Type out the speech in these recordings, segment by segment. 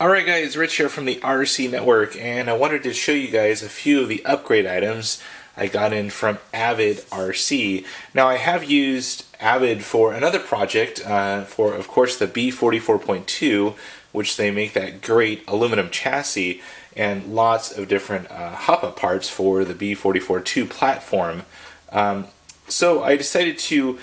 Alright guys, Rich here from the RC Network, and I wanted to show you guys a few of the upgrade items I got in from Avid RC. Now I have used Avid for another project, for of course the B44.2, which they make that great aluminum chassis, and lots of different hop-up parts for the B44.2 platform. So I decided to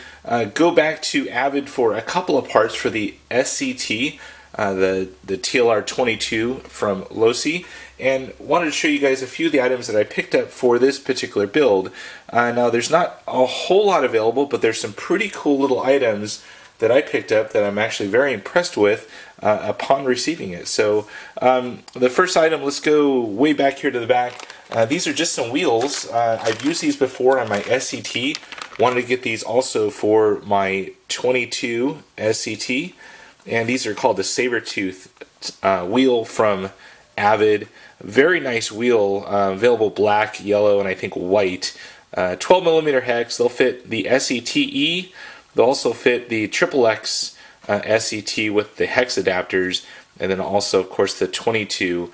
go back to Avid for a couple of parts for the SCT, the TLR22 from Losi, and wanted to show you guys a few of the items that I picked up for this particular build. Now there's not a whole lot available, but there's some pretty cool little items that I picked up that I'm actually very impressed with upon receiving it. So the first item, let's go way back here to the back. These are just some wheels. I've used these before on my SCT. Wanted to get these also for my 22 SCT. And these are called the Sabertooth wheel from Avid. Very nice wheel, available black, yellow, and I think white. 12mm hex. They'll fit the SCTE. They'll also fit the XXX SCT with the hex adapters, and then also, of course, the 22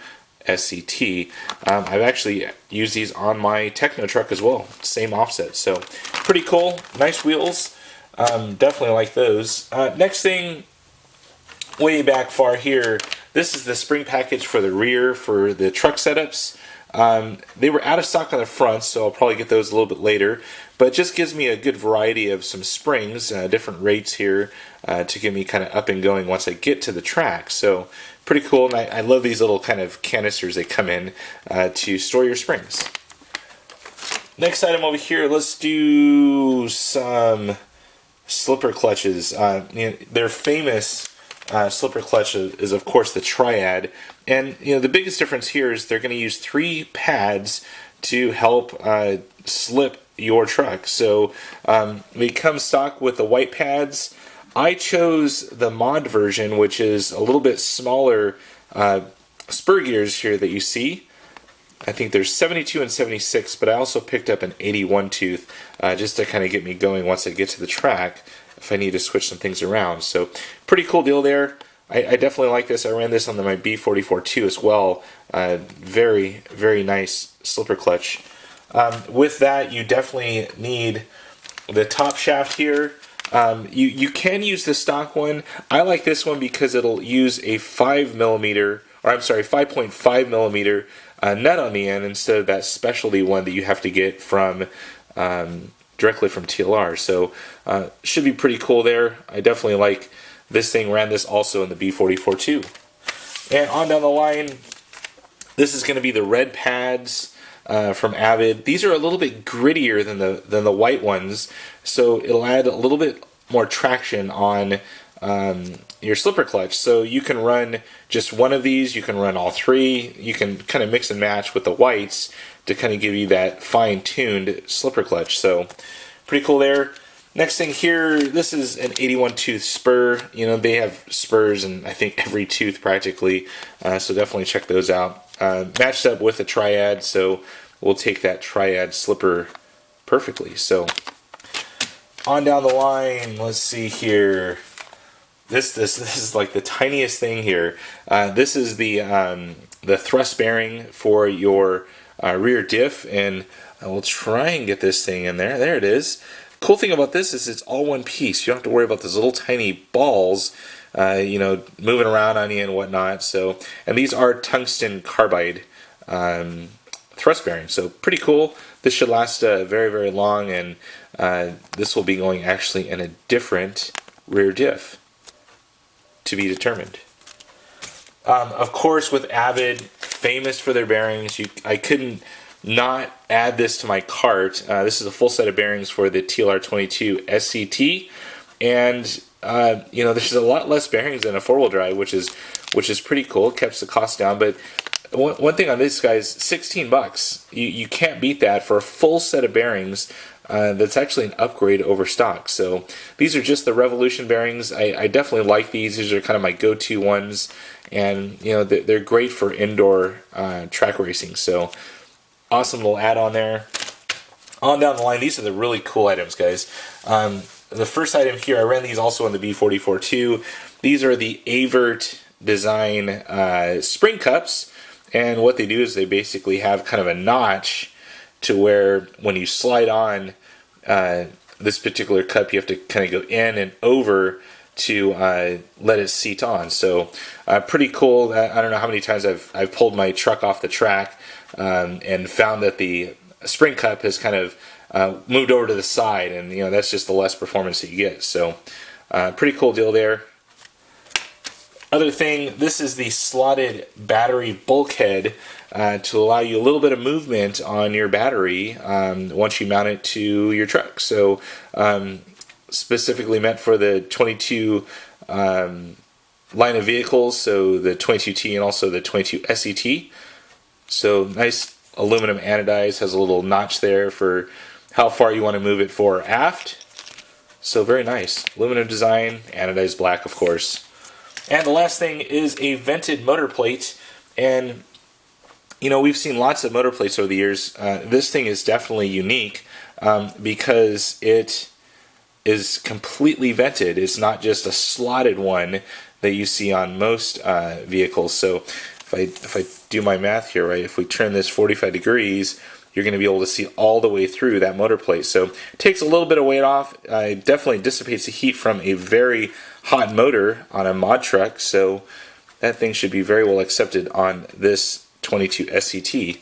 SCT. I've actually used these on my Techno truck as well. Same offset. So pretty cool. Nice wheels. Definitely like those. Next thing, way back far here, this is the spring package for the rear for the truck setups. They were out of stock on the front, so I'll probably get those a little bit later, but it just gives me a good variety of some springs, different rates here, to get me kind of up and going once I get to the track. So pretty cool, and I love these little kind of canisters that come in to store your springs. Next item over here, let's do some slipper clutches. They're famous. Slipper clutch is of course the Triad, and the biggest difference here is they're going to use 3 pads to help slip your truck. So they come stock with the white pads. I chose the mod version, which is a little bit smaller spur gears here that you see. I think there's 72 and 76, but I also picked up an 81 tooth just to kind of get me going once I get to the track if I need to switch some things around. So pretty cool deal there. I definitely like this. I ran this on my B44.2 as well. Very, very nice slipper clutch. With that, you definitely need the top shaft here. You can use the stock one. I like this one because it'll use a 5.5mm nut on the end instead of that specialty one that you have to get from directly from TLR. So should be pretty cool there. I definitely like this thing. Ran this also in the B44.2. And on down the line, this is going to be the red pads from Avid. These are a little bit grittier than the white ones, so it'll add a little bit more traction on your slipper clutch. So you can run just one of these, you can run all 3, you can kind of mix and match with the whites to kind of give you that fine-tuned slipper clutch. So pretty cool there. Next thing here, this is an 81 tooth spur. They have spurs in I think every tooth practically, so definitely check those out. Matched up with a Triad, so we'll take that Triad slipper perfectly. So on down the line, let's see here. This is like the tiniest thing here. This is the thrust bearing for your rear diff, and we'll try and get this thing in there. There it is. Cool thing about this is it's all one piece. You don't have to worry about those little tiny balls, moving around on you and whatnot. So, and these are tungsten carbide thrust bearings. So pretty cool. This should last very, very long, and this will be going actually in a different rear diff to be determined. Of course, with Avid, famous for their bearings, I couldn't not add this to my cart. This is a full set of bearings for the TLR22 SCT, and there's a lot less bearings than a 4-wheel drive, which is pretty cool. It keeps the cost down. But one thing on this, guys, $16. You can't beat that for a full set of bearings. That's actually an upgrade over stock. So these are just the Revolution bearings. I definitely like these. These are kind of my go-to ones, and they're great for indoor track racing. So awesome little add-on there. On down the line, these are the really cool items, guys. The first item here, I ran these also in the B44.2. These are the Avert design spring cups, and what they do is they basically have kind of a notch to where when you slide on this particular cup, you have to kind of go in and over to let it seat on. So pretty cool. I don't know how many times I've pulled my truck off the track and found that the spring cup has kind of moved over to the side, and you know, that's just the less performance that you get. So pretty cool deal there. Other thing, this is the slotted battery bulkhead to allow you a little bit of movement on your battery once you mount it to your truck. So specifically meant for the 22 line of vehicles, so the 22T and also the 22 SCT. So nice aluminum anodized, has a little notch there for how far you want to move it for aft. So very nice. Aluminum design, anodized black, of course. And the last thing is a vented motor plate. And you know, we've seen lots of motor plates over the years. This thing is definitely unique because it is completely vented. It's not just a slotted one that you see on most vehicles. So if I do my math here, right, if we turn this 45 degrees, you're going to be able to see all the way through that motor plate. So it takes a little bit of weight off. It definitely dissipates the heat from a very hot motor on a mod truck. So that thing should be very well accepted on this 22 SCT.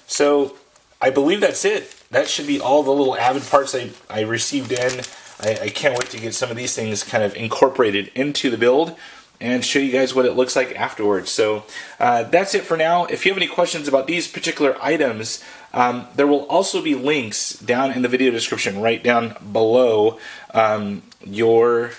So I believe that's it. That should be all the little Avid parts I received in. I can't wait to get some of these things kind of incorporated into the build and show you guys what it looks like afterwards. So that's it for now. If you have any questions about these particular items, there will also be links down in the video description, right down below your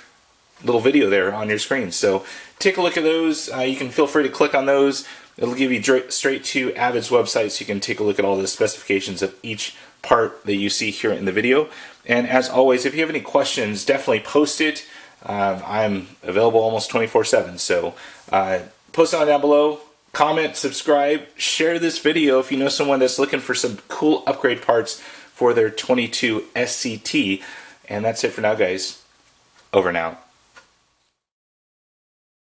little video there on your screen. So take a look at those. You can feel free to click on those. It'll give you straight to Avid's website, so you can take a look at all the specifications of each part that you see here in the video. And as always, if you have any questions, definitely post it. I'm available almost 24/7, so post it on down below. Comment, subscribe, share this video if you know someone that's looking for some cool upgrade parts for their 22 SCT. And that's it for now, guys. Over and out.